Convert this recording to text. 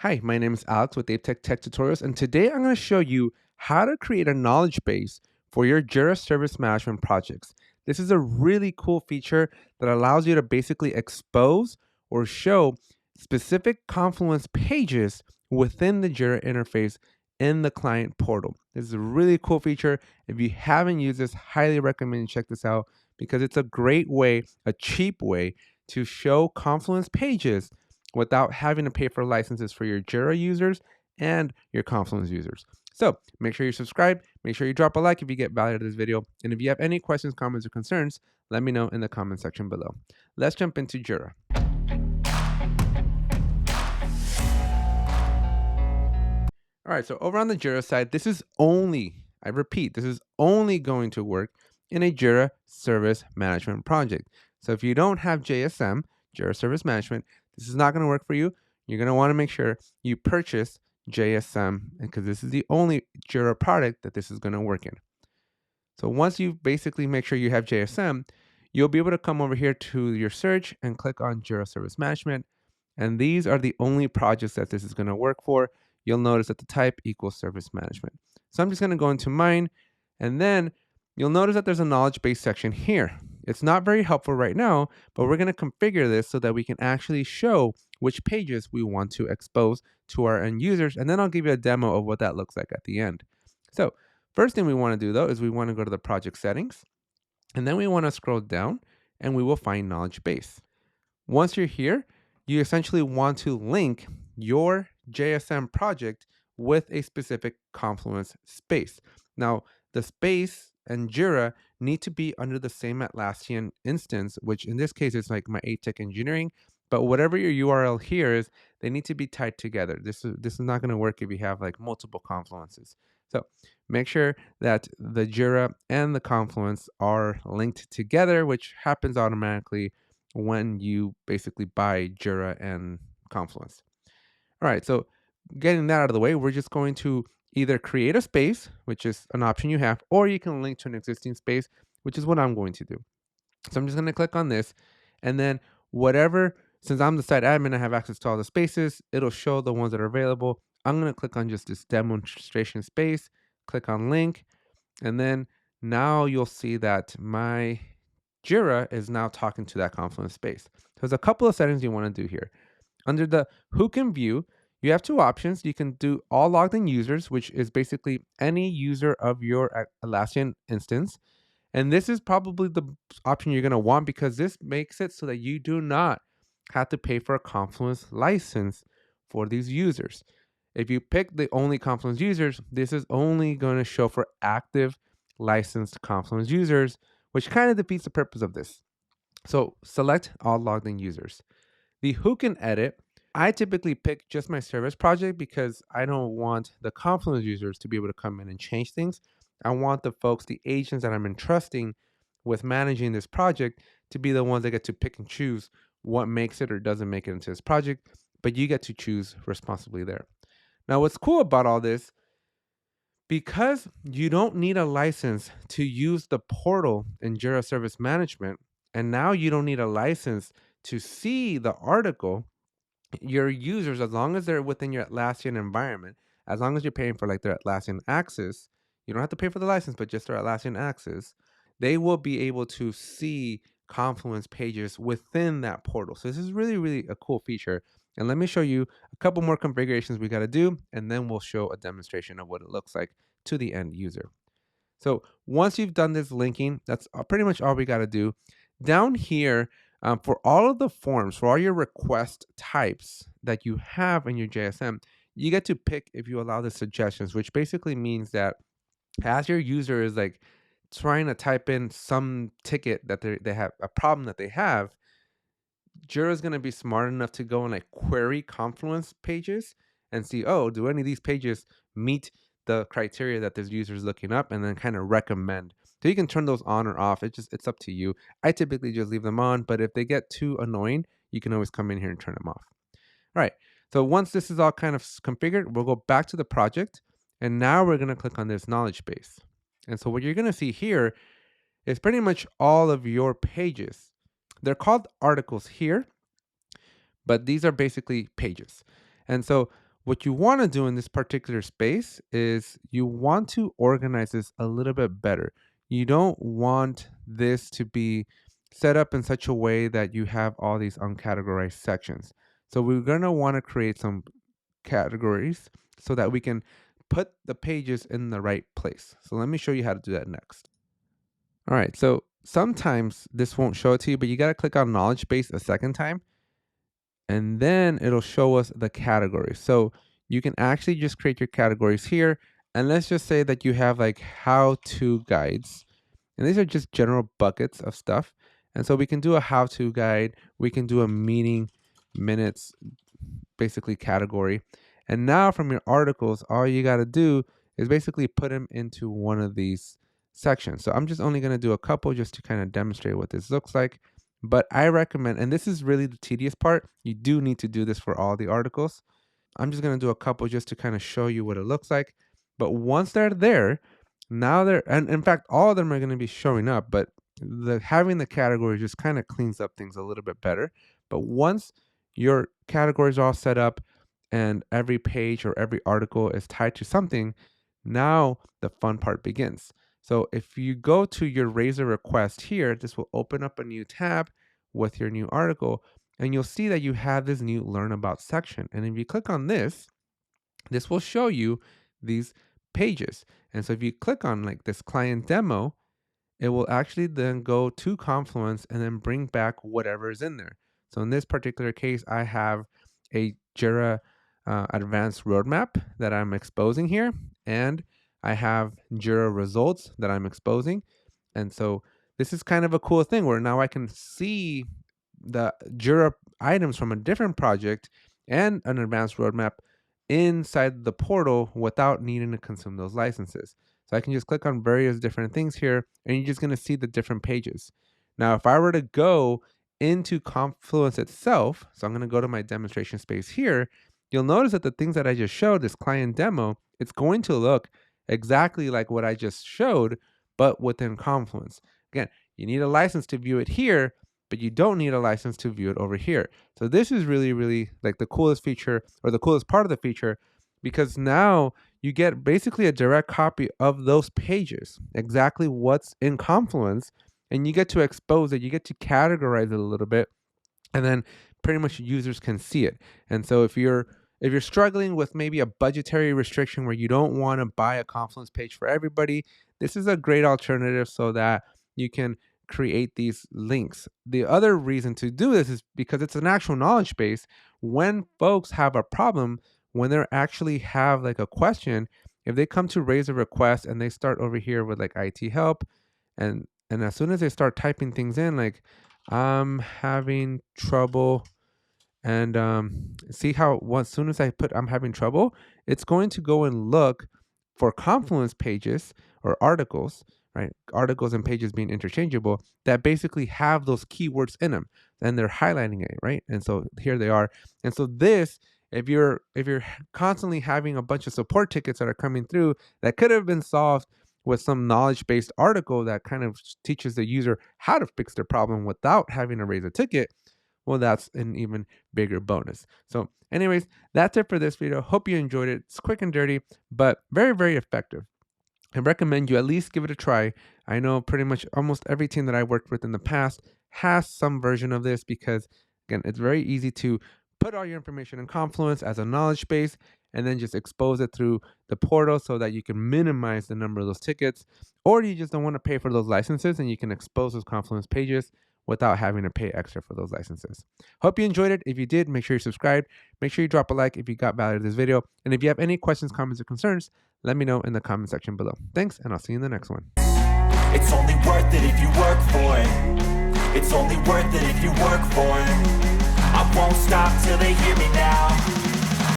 Hi, my name is Alex with ApeTech Tech Tutorials, and today I'm going to show you how to create a knowledge base for your Jira Service Management projects. This is a really cool feature that allows you to basically expose or show specific Confluence pages within the Jira interface in the client portal. This is a really cool feature. If you haven't used this, highly recommend you check this out because it's a great way, a cheap way to show Confluence pages without having to pay for licenses for your Jira users and your Confluence users. So make sure you subscribe, make sure you drop a like if you get value out of this video, and if you have any questions, comments, or concerns, let me know in the comment section below. Let's jump into Jira. All right, so over on the Jira side, this is only, I repeat, this is only going to work in a Jira Service Management project. So if you don't have JSM, Jira Service Management, this is not going to work for you. You're going to want to make sure you purchase JSM because this is the only Jira product that this is going to work in. So once you basically make sure you have JSM, you'll be able to come over here to your search and click on Jira Service Management. And these are the only projects that this is going to work for. You'll notice that the type equals service management. So I'm just going to go into mine, and then you'll notice that there's a knowledge base section here. It's not very helpful right now, but we're going to configure this so that we can actually show which pages we want to expose to our end users. And then I'll give you a demo of what that looks like at the end. So first thing we want to do though is we want to go to the project settings, and then we want to scroll down and we will find knowledge base. Once you're here, you essentially want to link your JSM project with a specific Confluence space. Now, the space and Jira need to be under the same Atlassian instance, which in this case is like my ATech engineering. But whatever your URL here is, they need to be tied together. This is not going to work if you have like multiple Confluences. So make sure that the Jira and the Confluence are linked together, which happens automatically when you basically buy Jira and Confluence. All right, so getting that out of the way, we're just going to either create a space, which is an option you have, or you can link to an existing space, which is what I'm going to do. So I'm just going to click on this, and then whatever, since I'm the site admin, I have access to all the spaces, it'll show the ones that are available. I'm going to click on just this demonstration space, click on link, and then now you'll see that my Jira is now talking to that Confluence space. There's a couple of settings you want to do here. Under the who can view, you have two options. You can do all logged in users, which is basically any user of your Atlassian instance. And this is probably the option you're going to want because this makes it so that you do not have to pay for a Confluence license for these users. If you pick the only Confluence users, this is only going to show for active licensed Confluence users, which kind of defeats the purpose of this. So select all logged in users. The who can edit, I typically pick just my service project because I don't want the Confluence users to be able to come in and change things. I want the folks, the agents that I'm entrusting with managing this project to be the ones that get to pick and choose what makes it or doesn't make it into this project, but you get to choose responsibly there. Now, what's cool about all this, because you don't need a license to use the portal in Jira Service Management, and now you don't need a license to see the article, your users, as long as they're within your Atlassian environment, as long as you're paying for like their Atlassian access, you don't have to pay for the license, but just their Atlassian access, they will be able to see Confluence pages within that portal. So this is really, really a cool feature. And let me show you a couple more configurations we got to do, and then we'll show a demonstration of what it looks like to the end user. So once you've done this linking, that's pretty much all we got to do. Down here, for all of the forms, for all your request types that you have in your JSM, you get to pick if you allow the suggestions, which basically means that as your user is like trying to type in some ticket that they have, a problem that they have, Jira is going to be smart enough to go and like query Confluence pages and see, oh, do any of these pages meet the criteria that this user is looking up, and then kind of recommend. So you can turn those on or off. It's up to you. I typically just leave them on, but if they get too annoying, you can always come in here and turn them off. All right. So once this is all kind of configured, we'll go back to the project, and now we're going to click on this knowledge base. And so what you're going to see here is pretty much all of your pages. They're called articles here, but these are basically pages. And so what you want to do in this particular space is you want to organize this a little bit better. You don't want this to be set up in such a way that you have all these uncategorized sections. So we're going to want to create some categories so that we can put the pages in the right place. So let me show you how to do that next. All right, so sometimes this won't show it to you, but you got to click on knowledge base a second time, and then it'll show us the categories. So you can actually just create your categories here. And let's just say that you have like how-to guides. And these are just general buckets of stuff. And so we can do a how-to guide. We can do a meeting minutes, basically category. And now from your articles, all you got to do is basically put them into one of these sections. So I'm just only going to do a couple just to kind of demonstrate what this looks like. But I recommend, and this is really the tedious part, you do need to do this for all the articles. I'm just going to do a couple just to kind of show you what it looks like. But once they're there, now and in fact, all of them are going to be showing up, but having the category just kind of cleans up things a little bit better. But once your categories are all set up and every page or every article is tied to something, now the fun part begins. So if you go to your raise a request here, this will open up a new tab with your new article, and you'll see that you have this new learn about section. And if you click on this will show you these pages. And so if you click on like this client demo, it will actually then go to Confluence and then bring back whatever is in there. So in this particular case, I have a Jira advanced roadmap that I'm exposing here, and I have Jira results that I'm exposing. And so this is kind of a cool thing where now I can see the Jira items from a different project and an advanced roadmap inside the portal without needing to consume those licenses. So I can just click on various different things here, and you're just going to see the different pages. Now, if I were to go into Confluence itself, so I'm going to go to my demonstration space here, you'll notice that the things that I just showed, this client demo, it's going to look exactly like what I just showed, but within Confluence. Again, you need a license to view it here, but you don't need a license to view it over here. So this is really, really like the coolest feature, or the coolest part of the feature, because now you get basically a direct copy of those pages, exactly what's in Confluence, and you get to expose it, you get to categorize it a little bit, and then pretty much users can see it. And so if you're struggling with maybe a budgetary restriction where you don't want to buy a Confluence page for everybody, this is a great alternative so that you can create these links. The other reason to do this is because it's an actual knowledge base. When folks have a problem, when they actually have like a question, if they come to raise a request and they start over here with like IT help, and as soon as they start typing things in like I'm having trouble, and see how as soon as I put I'm having trouble, it's going to go and look for Confluence pages or articles, right? Articles and pages being interchangeable that basically have those keywords in them, and they're highlighting it, right? And so here they are. And so this, if you're constantly having a bunch of support tickets that are coming through that could have been solved with some knowledge-based article that kind of teaches the user how to fix their problem without having to raise a ticket, well, that's an even bigger bonus. So anyways, that's it for this video. Hope you enjoyed it. It's quick and dirty, but very, very effective. I recommend you at least give it a try. I know pretty much almost every team that I worked with in the past has some version of this because, again, it's very easy to put all your information in Confluence as a knowledge base and then just expose it through the portal so that you can minimize the number of those tickets, or you just don't want to pay for those licenses and you can expose those Confluence pages without having to pay extra for those licenses. Hope you enjoyed it. If you did, make sure you subscribe. Make sure you drop a like if you got value out of this video. And if you have any questions, comments, or concerns, let me know in the comment section below. Thanks, and I'll see you in the next one. It's only worth it if you work for it. It's only worth it if you work for it. I won't stop till they hear me now.